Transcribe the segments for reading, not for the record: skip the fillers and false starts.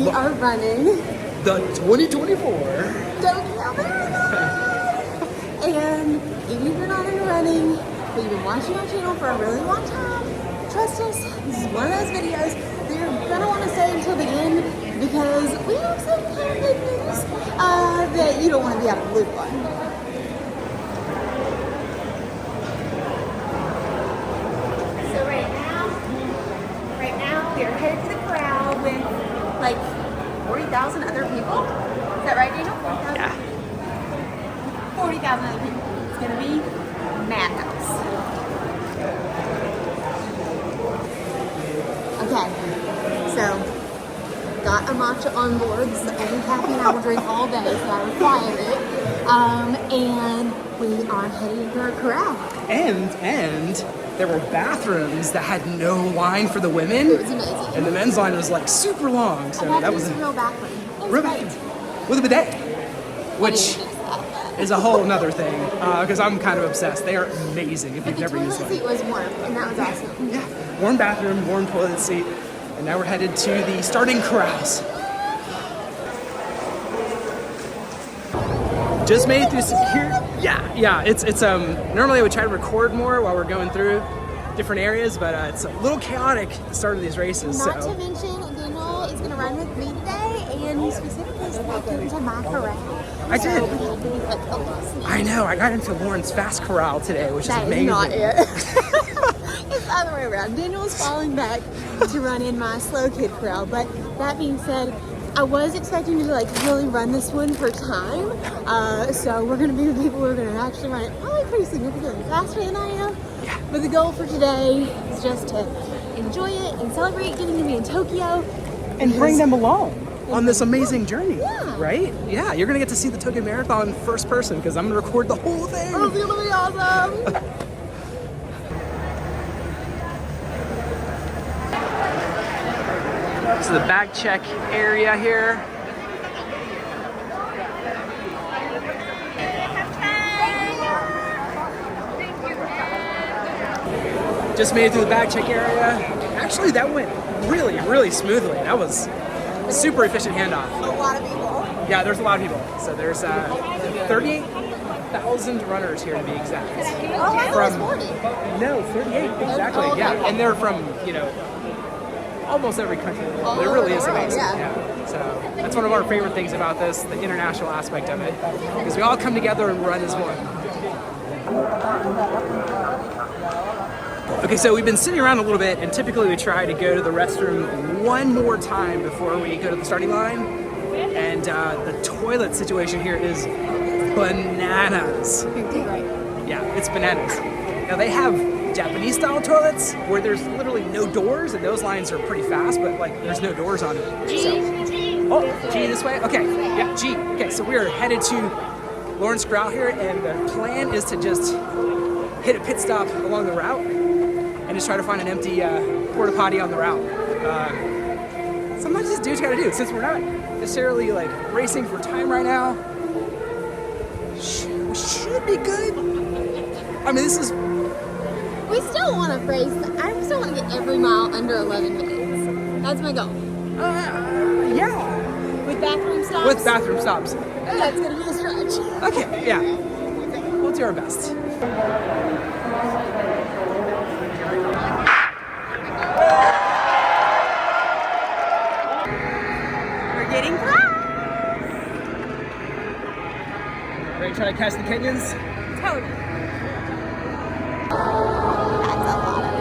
We are running the 2024 Tokyo Marathon. And even if you're not into running, but you've been watching our channel for a really long time, trust us, this is one of those videos that you're gonna want to stay until the end because we have some kind of big news that you don't want to be out of the loop on. So right now we are headed to the corral with like 40,000 other people. Is that right, Daniel? 40,000? Yeah. 40,000 other people. It's gonna be madhouse. Okay, so got a matcha on board. This is the only caffeine I will drink all day, so I require it. And we are headed into our corral. And there were bathrooms that had no line for the women. It was amazing. And the men's line was like super long. So And that was a real bathroom. It was real great. bathroom with a bidet, which is a whole nother thing because I'm kind of obsessed. They are amazing if But you've the never used toilet one. seat was warm, and that was awesome. Yeah, warm bathroom, warm toilet seat, and now we're headed to the starting corrals. Just made it through security. Yeah. It's normally I would try to record more while we're going through different areas, but it's a little chaotic at the start of these races. Not So to mention, Daniel is going to run with me today, and he specifically snuck into my corral. I did. So we had to be like a little sneaky. I know I got into Lauren's fast corral today, which That is amazing. is not it. It's the other way around. Daniel was falling back to run in my slow kid corral, but that being said, I was expecting to like really run this one for time. So we're going to be the people who are going to actually run it probably pretty significantly faster than I am. Yeah. But the goal for today is just to enjoy it and celebrate getting to be in Tokyo. And bring them along on this amazing journey, Yeah. right? Yeah, you're gonna get to see the Tokyo Marathon first person because I'm gonna record the whole thing. Oh, it's going to be awesome. So the bag check area here. Just made it through the bag check area. Actually, that went really, really smoothly. That was a super efficient handoff. A lot of people. Yeah, there's a lot of people. So there's 38,000 runners here to be exact. Oh, I thought it was 40. No, 38 exactly. Oh, Yeah, okay. and they're from almost every country in the world. It All really over is the world, amazing. yeah. So that's one of our favorite things about this, the international aspect of it, because we all come together and run as one. Okay, so we've been sitting around a little bit, and typically we try to go to the restroom one more time before we go to the starting line. And the toilet situation here is bananas. Yeah, it's bananas. Now they have Japanese style toilets where there's literally no doors, and those lines are pretty fast, but like there's no doors on it. So, oh, G this way? Okay, yeah, G. Okay, so we are headed to Lawrence Corral here, and the plan is to just hit a pit stop along the route and just try to find an empty porta potty on the route. Sometimes just do what you gotta do. Since we're not necessarily like racing for time right now, we should be good. I mean, this is. We still want to race. I still want to get every mile under 11 minutes. That's my goal. Yeah. With bathroom stops. With bathroom stops. That's gonna be a stretch. Okay, yeah. We'll do our best. We're getting close. Ready to try to catch the Kenyans? Totally. That's a lot of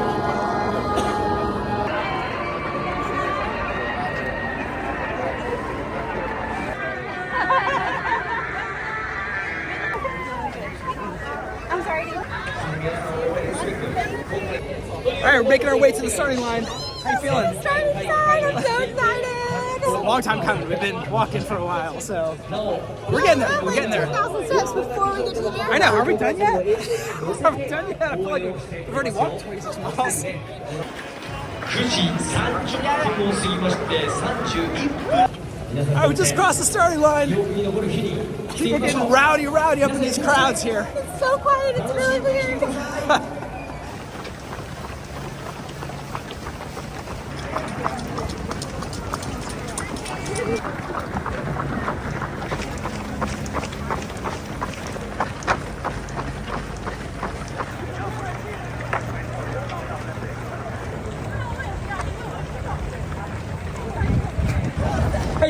I'm sorry. All right, we're making our way to the starting line. How you feeling? Starting line. I'm so excited. It's a long time coming. We've been walking for a while, so we're getting there. We're getting there. 2,000 steps before we get to the marathon. I know. Are we done yet? Are we done yet? I feel like we've already walked 26 miles. 9時30分を過ぎまして31分。 All right, we just crossed the starting line. People are getting rowdy up in these crowds here. It's so quiet. It's really weird.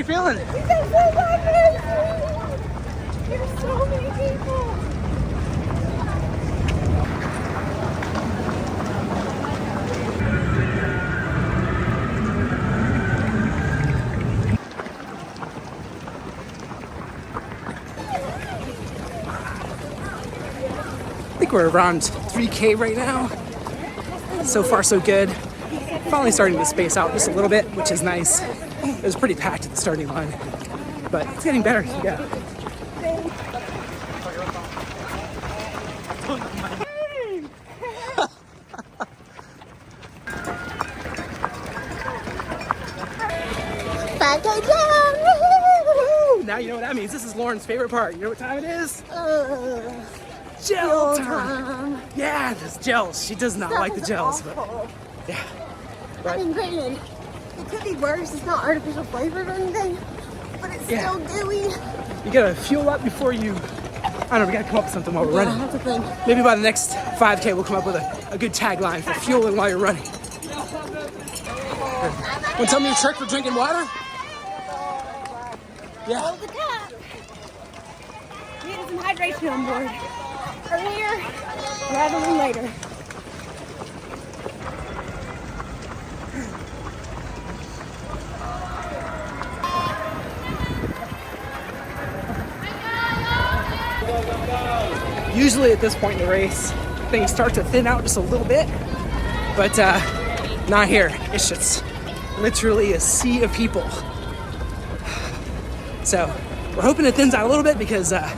you feeling? There's so many people. I think we're around 3K right now. So far, so good. Finally starting to space out just a little bit, which is nice. It was pretty packed at the starting line, but it's getting better. Yeah. Now you know what that means. This is Lauren's favorite part. You know what time it is? Gel time. Yeah, there's gels. She does not like the gels, but yeah. I mean, granted, it could be worse. It's not artificial flavored or anything, but it's still gooey. You gotta fuel up before you. I don't know. We gotta come up with something while we're running. I have to think. Maybe by the next 5K, we'll come up with a good tagline for fueling while you're running. Want to tell me a trick for drinking water? Yeah. Hold the cup. We had some hydration on board earlier rather than later. Usually at this point in the race, things start to thin out just a little bit, but not here. It's just literally a sea of people. So we're hoping it thins out a little bit because I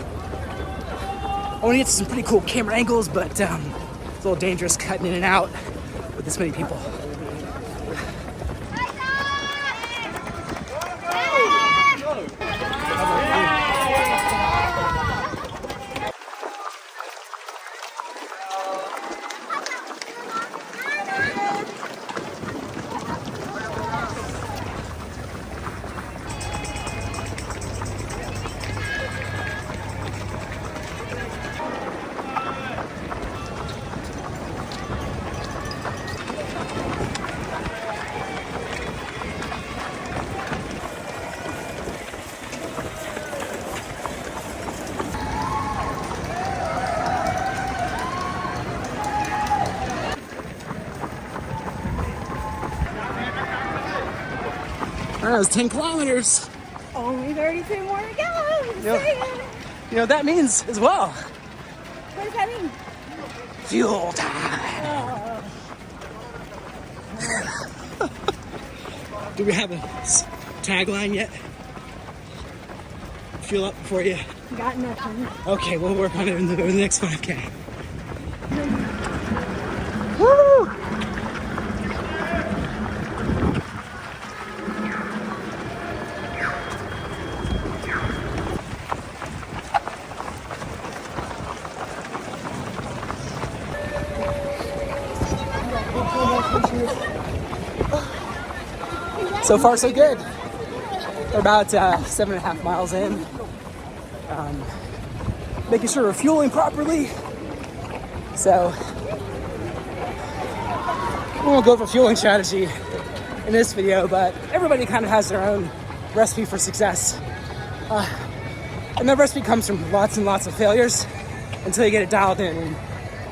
want to get to some pretty cool camera angles, but it's a little dangerous cutting in and out with this many people. That was 10 kilometers. Only 32 more to go. You know what that means as well? What does that mean? Fuel time. Do we have a tagline yet? Fuel up for you. Got nothing. Okay, we'll work on it in the next 5K. Woo! So far, so good. We're about 7.5 miles in. Making sure we're fueling properly. So, we won't go over fueling strategy in this video, but everybody kind of has their own recipe for success. And that recipe comes from lots and lots of failures until you get it dialed in. And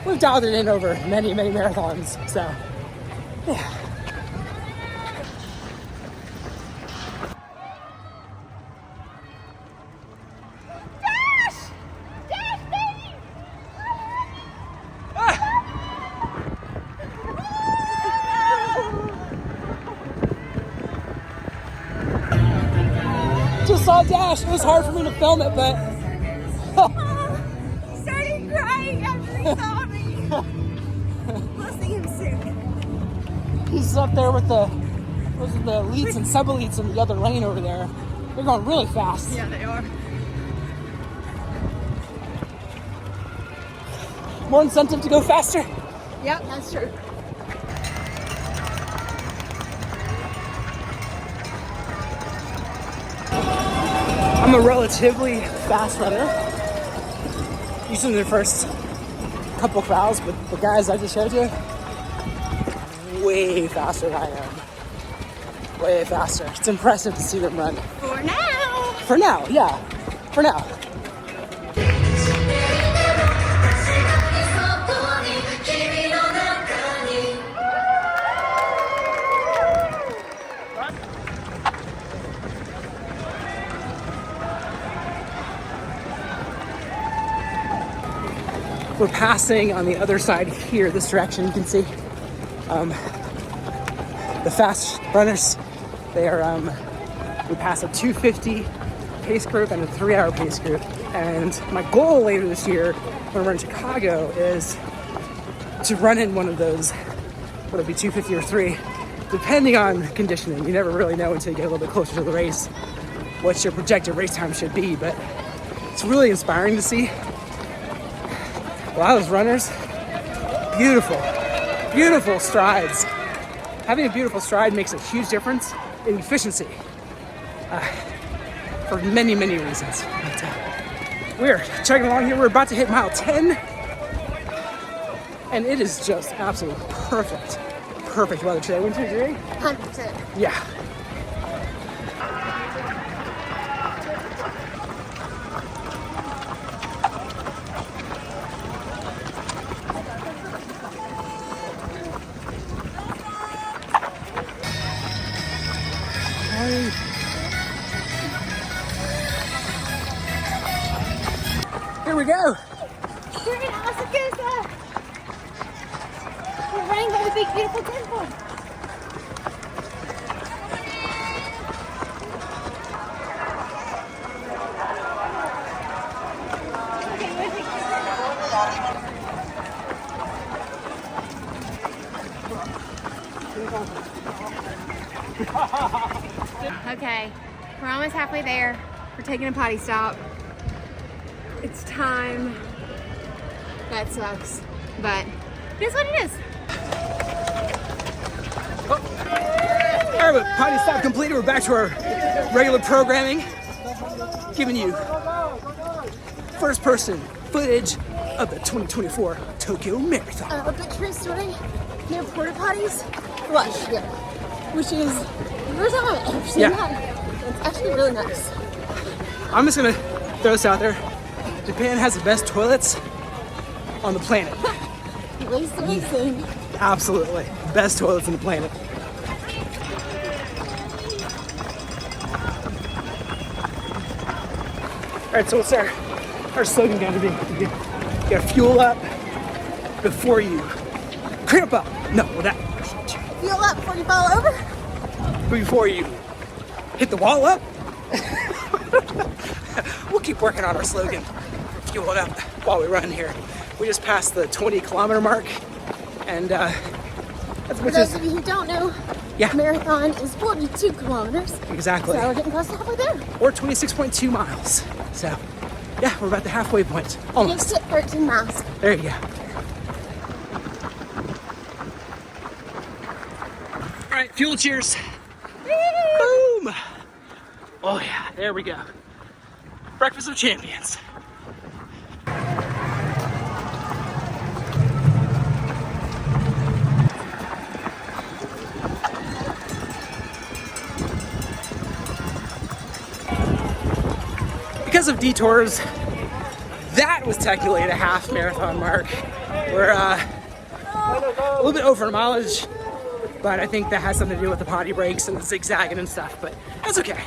we've dialed it in over many, many marathons. So, yeah. Just saw Dash. It was hard for me to film it, but Started crying after he saw me. We'll see him soon. he's up there with those are the elites and sub-elites in the other lane over there. They're going really fast. Yeah, they are. More incentive to go faster. Yep, that's true. I'm a relatively fast runner. Usually in the first couple crowds, but the guys I just showed you, way faster than I am. Way faster. It's impressive to see them run. 4:19. For now, yeah. For now. We're passing on the other side here, this direction. You can see the fast runners. They are, we pass a 250 pace group and a 3-hour pace group. And my goal later this year, when we're in Chicago, is to run in one of those, whether it be 250 or 3, depending on conditioning. You never really know until you get a little bit closer to the race what your projected race time should be, but it's really inspiring to see a lot of those runners. Beautiful strides. Having a beautiful stride makes a huge difference in efficiency for many reasons. But, we're chugging along here. We're about to hit mile 10, and it is just absolutely perfect weather today. Wouldn't you agree? 100%. Yeah. Here we go. We're in Asakusa. We're running by the big, beautiful temple. Okay, we're almost halfway there. We're taking a potty stop. It's time. That sucks, but it is what it is. All right, potty stop completed. We're back to our regular programming, giving you first-person footage of the 2024 Tokyo Marathon. A bit true story. No porta potties, flush here, which is the first time I've ever seen that. It's actually really nice. I'm just gonna throw this out there. Japan has the best toilets on the planet. Least amazing. Absolutely. Best toilets on the planet. All right, so what's our slogan going to be? You gotta fuel up before you cramp up. No, well that. Fuel up before you fall over. Before you hit the wall up. We'll keep working on our slogan. Fuel it up while we run here. We just passed the 20-kilometer mark, and For those of you who don't know, yeah, marathon is 42 kilometers. Exactly. So we're getting close to halfway there. Or 26.2 miles. So, yeah, we're about the halfway point. Almost. Just hit 13 miles. There you go. All right, fuel cheers. Boom. Oh yeah, there we go. Breakfast of champions. Because of detours, that was technically at a half marathon mark. We're a little bit over mileage, but I think that has something to do with the potty breaks and the zigzagging and stuff, but that's okay.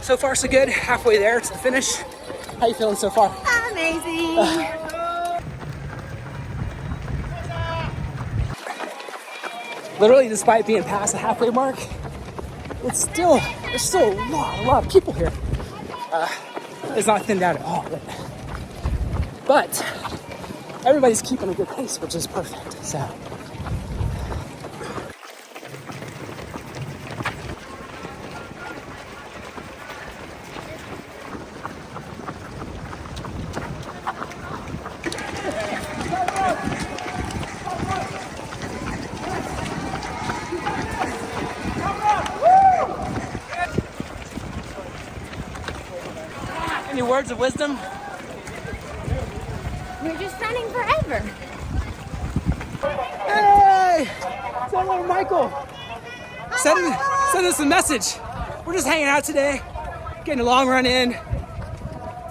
So far so good, halfway there to the finish. How you feeling so far? Amazing. Literally, despite being past the halfway mark, there's still a lot of people here. It's not thinned out at all, but everybody's keeping a good pace, which is perfect. So. Any words of wisdom? We're just running forever. Hey! Say hello to Michael. Send us a message. We're just hanging out today. getting a long run in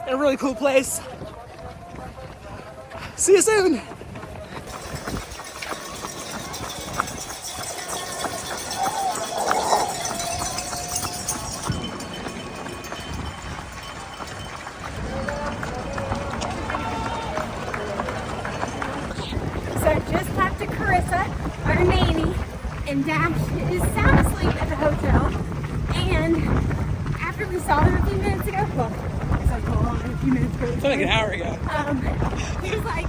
a really cool place. See you soon. So I just talked to Carissa, our nanny, and Dash is sound asleep at the hotel. And after we saw him a few minutes ago, well, it's like a few minutes ago. It's like an hour ago. He was like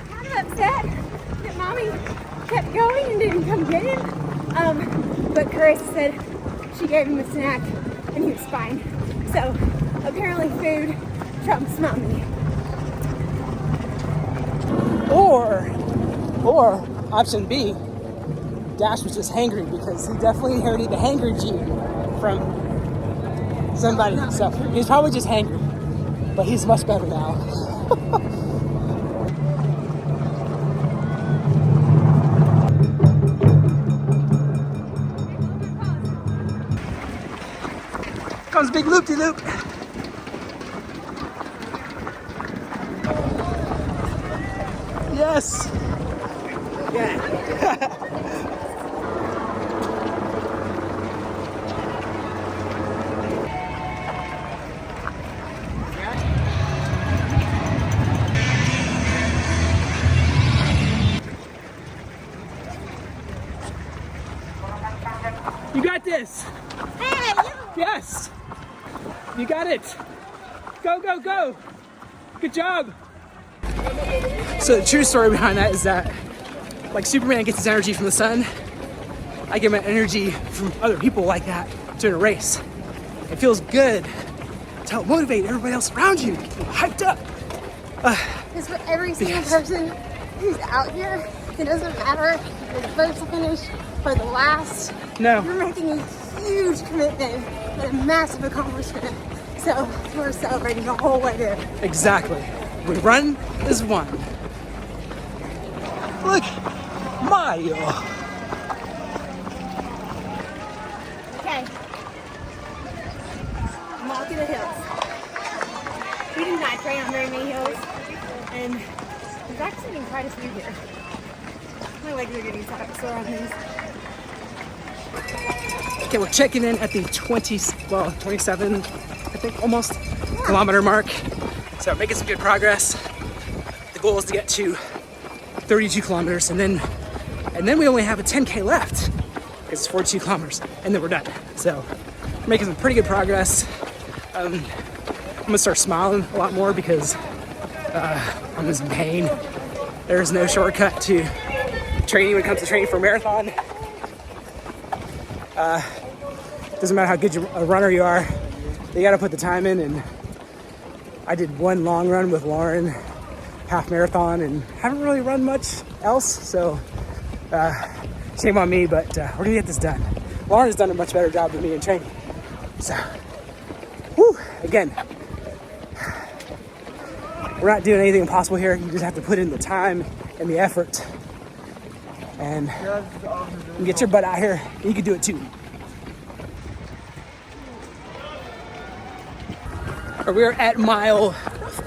kind of upset that mommy kept going and didn't come get him. But Carissa said she gave him a snack and he was fine. So apparently food trumps mommy. Or option B, Dash was just hangry because he definitely inherited the hangry gene from somebody. So he's probably just hangry, but he's much better now. Comes big loop-de-loop. Yes. Yeah. You got this. Hey, you! Yes. You got it. Go, go, go. Good job. So the true story behind that is that, like Superman gets his energy from the sun, I get my energy from other people like that during a race. It feels good to help motivate everybody else around you, get you hyped up. Because for every single person who's out here, it doesn't matter if you're the first to finish or the last. No. You're making a huge commitment and a massive accomplishment. So we're celebrating the whole way there. Exactly. We run as one. Look, Mario. Okay. I'm walking the hills. We do not train on very many hills, and it's actually been quite a few here. My legs are getting sore on these. Okay, we're checking in at the 27, I think, almost kilometer mark. So making some good progress. The goal is to get to 32 kilometers, and then we only have a 10K left. It's 42 kilometers, and then we're done. So we're making some pretty good progress. I'm gonna start smiling a lot more because I'm in some pain. There's no shortcut to training when it comes to training for a marathon. Doesn't matter how good a runner you are, you gotta put the time in, and I did one long run with Lauren, half marathon, and haven't really run much else, so shame on me, but we're gonna get this done. Lauren has done a much better job than me in training. So, whew, again, we're not doing anything impossible here. You just have to put in the time and the effort, and you get your butt out here. You can do it too. We're at mile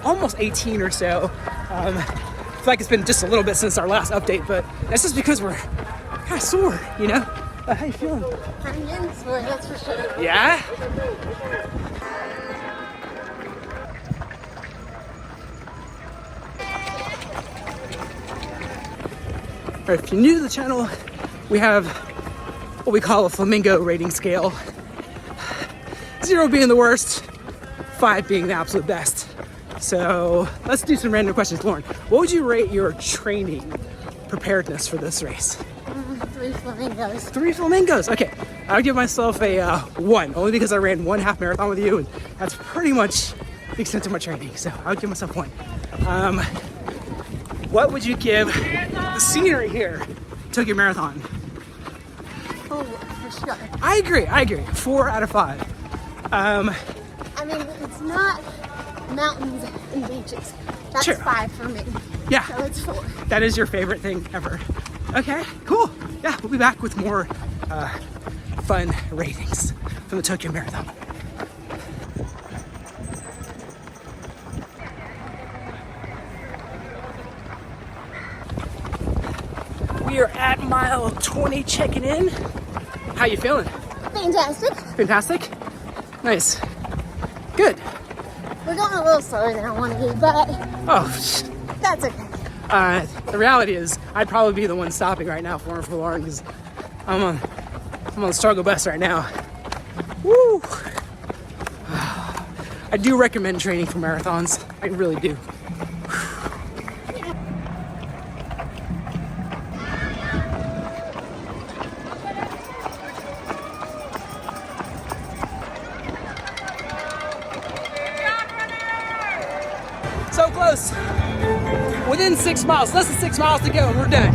almost 18 or so. I feel like it's been just a little bit since our last update, but that's just because we're kind of sore, you know? How you feeling? I'm getting sore, that's for sure. Yeah? All right, if you're new to the channel, we have what we call a flamingo rating scale. 0 being the worst, 5 being the absolute best. So let's do some random questions. Lauren, what would you rate your training preparedness for this race? 3 flamingos. 3 flamingos. Okay, I would give myself a 1, only because I ran 1 half marathon with you, and that's pretty much the extent of my training. So I would give myself 1. What would you give the scenery here, Tokyo Marathon? Oh, for sure. I agree. 4 out of 5. I mean, it's not mountains and beaches. That's Sure. 5 for me. Yeah. So it's 4. That is your favorite thing ever. Okay, cool. Yeah, we'll be back with more fun ratings from the Tokyo Marathon. We are at mile 20 checking in. How you feeling? Fantastic. Fantastic? Nice. Good. We're going a little slower than I want to be, but Oh, that's okay. the reality is I'd probably be the one stopping right now for Lauren because I'm on the struggle bus right now. Woo! I do recommend training for marathons. I really do. So close. Within 6 miles, less than 6 miles to go, and we're done.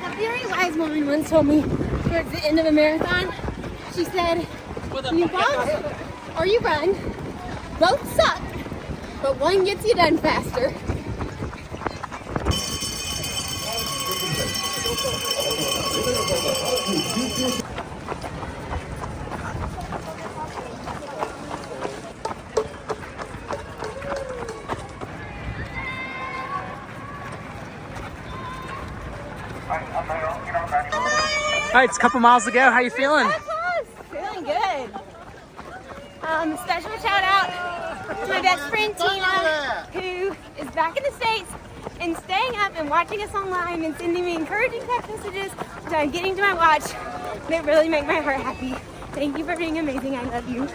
A very wise woman once told me towards the end of a marathon, she said, you walk or you run, both suck, but one gets you done faster. All right, it's a couple miles to go. How you feeling? Feeling good. Special shout out to my best friend Tina, who is back in the States and staying up and watching us online and sending me encouraging text messages which I'm getting to my watch that really make my heart happy. Thank you for being amazing. I love you.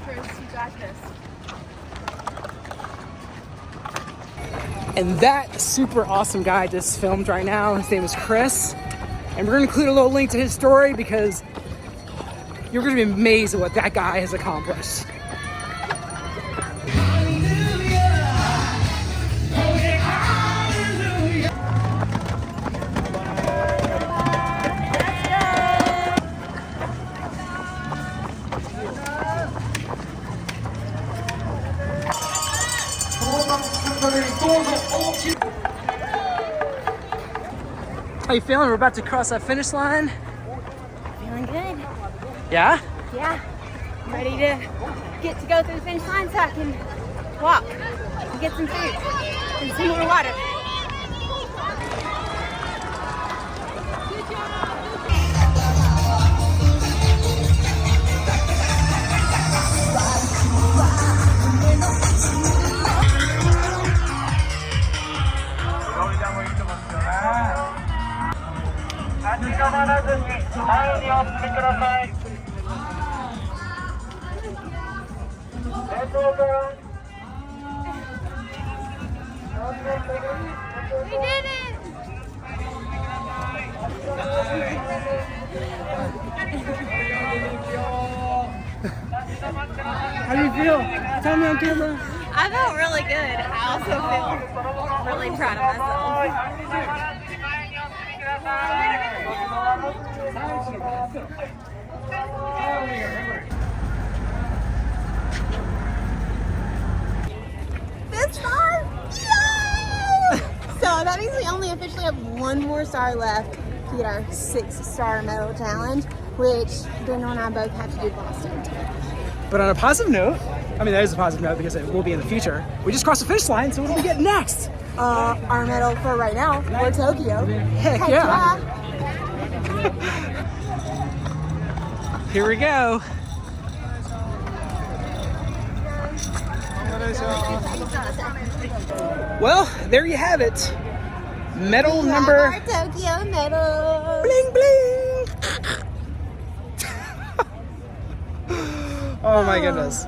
Chris, you got this. And that super awesome guy just filmed right now. His name is Chris. And we're gonna include a little link to his story because you're gonna be amazed at what that guy has accomplished. How you feeling? We're about to cross that finish line. Feeling good. Yeah? Yeah. I'm ready to get to go through the finish line so I can walk and get some food and some more water. We did it! How do you feel? Tell me on camera. I felt really good. I also feel really proud of myself. This star? Yay! So that means we only officially have one more star left to get our 6-star medal challenge, which Daniel and I both have to do Boston. But on a positive note, I mean that is a positive note because it will be in the future. We just crossed the finish line, so what do we get next? Our medal for right now for Tokyo. Heck yeah! Here we go. Well, there you have it. Medal number. Our Tokyo medal. Bling bling. Oh my goodness!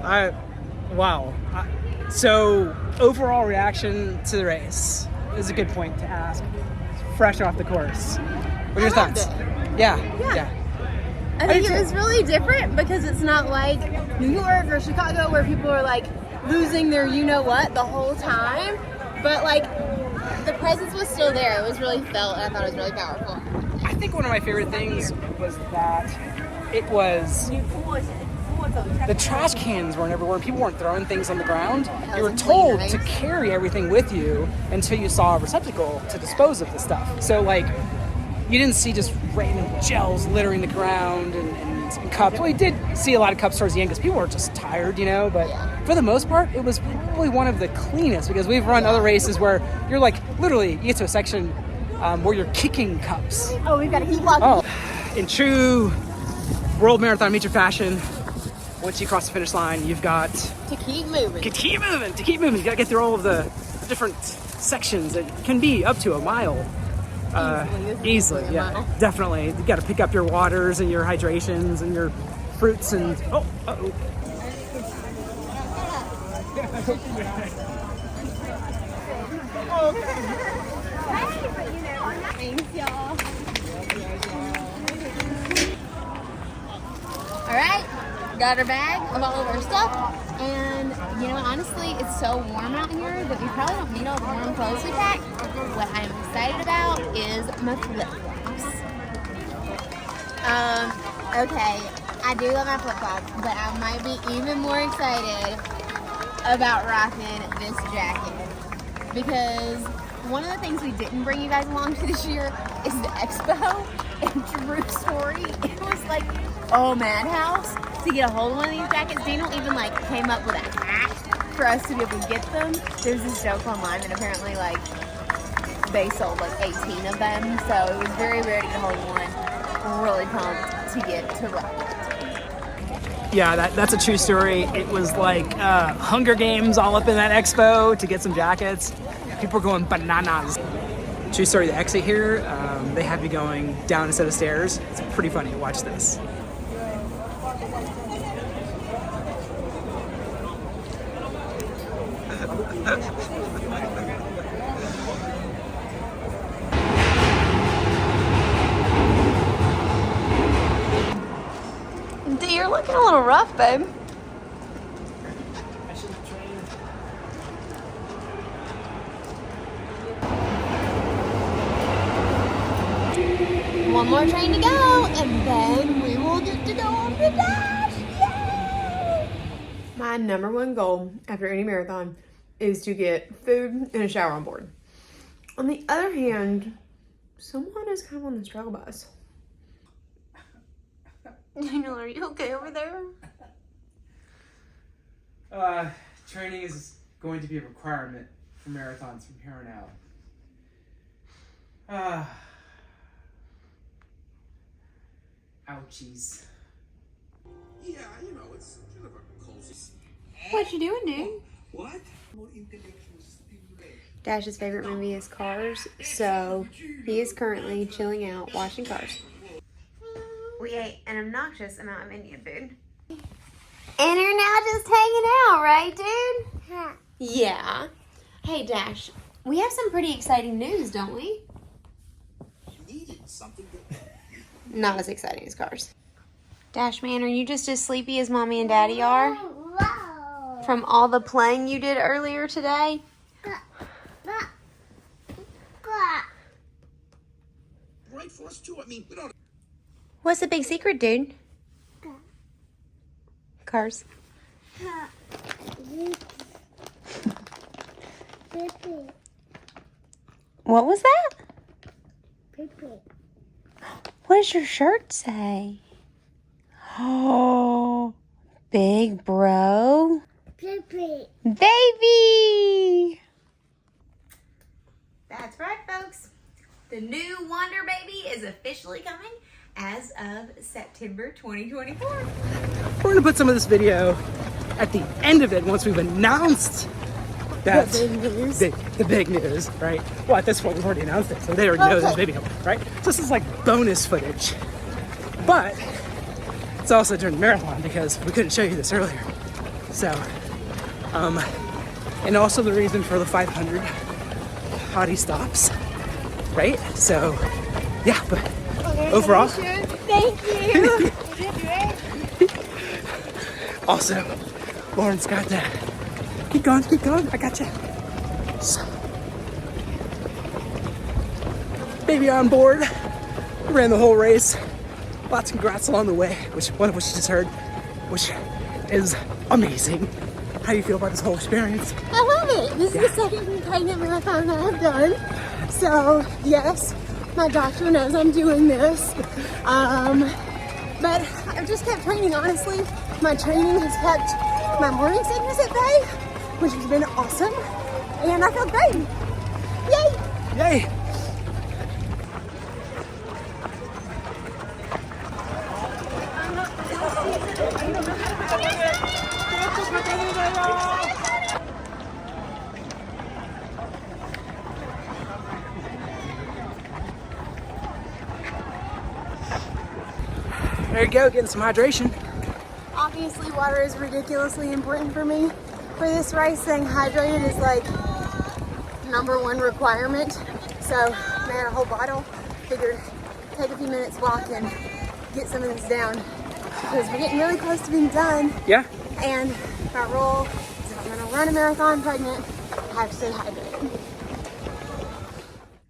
Wow. So overall reaction to the race is a good point to ask. Fresh off the course. What are your thoughts? Yeah. I think it was really different because it's not like New York or Chicago where people are like losing their you-know-what the whole time. But like the presence was still there. It was really felt and I thought it was really powerful. I think one of my favorite things was that it was, the trash cans weren't everywhere. People weren't throwing things on the ground. You were told to carry everything with you until you saw a receptacle to dispose of the stuff. So like, you didn't see just random gels littering the ground and cups. Well, you did see a lot of cups towards the end because people were just tired, you know, but for the most part, it was probably one of the cleanest because we've run other races where you're like, literally, you get to a section where you're kicking cups. Oh, we've got to keep walking. Oh, in true World Marathon Meter fashion, once you cross the finish line, you've got to keep moving. To keep moving. You got to get through all of the different sections. It can be up to a mile. Easily, yeah, mile. Definitely. You got to pick up your waters and your hydrations and your fruits and Thanks, y'all. All right, got our bag of all of our stuff, and you know, honestly, it's so warm out here that we probably don't need all the warm clothes we packed. What I'm excited about is my flip-flops. Okay, I do love my flip-flops, but I might be even more excited about rocking this jacket because one of the things we didn't bring you guys along to this year is the expo. And true story, it was like, madhouse to get a hold of one of these jackets. Daniel even like came up with a hat for us to be able to get them. There's this joke online that apparently like they sold like 18 of them, so it was very rare to get a hold of one. Really pumped to get to rock it. Yeah, that's a true story. It was like Hunger Games all up in that expo to get some jackets. People were going bananas. True story, the exit here, they have you going down a set of stairs. It's pretty funny. Watch this. You're looking a little rough, babe. One more train to go, and then we will get to go on the dash. Yay! My number one goal after any marathon is to get food and a shower on board. On the other hand, someone is kind of on the struggle bus. Daniel, are you okay over there? Training is going to be a requirement for marathons from here on out. Ouchies. Yeah, you know, it's kind of a cozy. What you doing, dude? What? More intellectual stimulation. Dash's favorite movie is Cars, so he is currently chilling out watching Cars. We ate an obnoxious amount of Indian food. And you're now just hanging out, right, dude? Yeah. Hey, Dash, we have some pretty exciting news, don't we? Needed something that... Not as exciting as Cars. Dash, man, are you just as sleepy as Mommy and Daddy are? From all the playing you did earlier today? Right for us, too. I mean, we don't... What's the big secret, dude? Cars. What was that? What does your shirt say? Oh, big bro. Baby! That's right, folks. The new Wonder Baby is officially coming as of September 2024. We're going to put some of this video at the end of it once we've announced that the big news, right? Well, at this point, we've already announced it, so they already know there's a baby coming, right? So this is like bonus footage. But it's also during the marathon because we couldn't show you this earlier. So, and also the reason for the 500 hottie stops, right? So, yeah, but overall, Thank you. also, Lauren's got that. Keep going, I got you. So, baby on board, ran the whole race lots of congrats along the way, one of which you just heard, which is amazing. How do you feel about this whole experience? I love it. This is the second pregnant marathon that I've done. So yes, my doctor knows I'm doing this. But I've just kept training, honestly. My training has kept my morning sickness at bay, which has been awesome. And I feel great. Yay! Yay! There you go, getting some hydration. Obviously, water is ridiculously important for me. For this race, staying hydrated is like #1 requirement. So, man, a whole bottle. Figured take a few minutes walk and get some of this down because we're getting really close to being done. Yeah. And my rule is if I'm gonna run a marathon pregnant, I have to stay hydrated.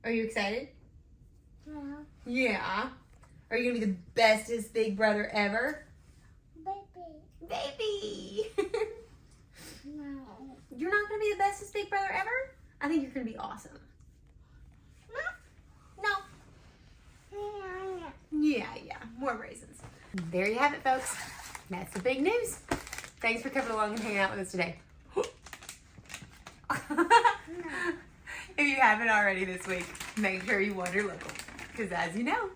Are you excited? Yeah. Are you gonna be the bestest big brother ever? Baby! No. You're not gonna be the bestest big brother ever? I think you're gonna be awesome. No. Yeah, more raisins. There you have it, folks. That's the big news. Thanks for coming along and hanging out with us today. If you haven't already this week, make sure you wander local. Because as you know,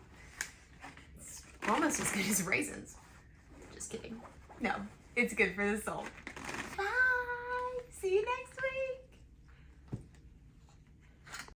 it's almost as good as raisins. Just kidding. No, it's good for the soul.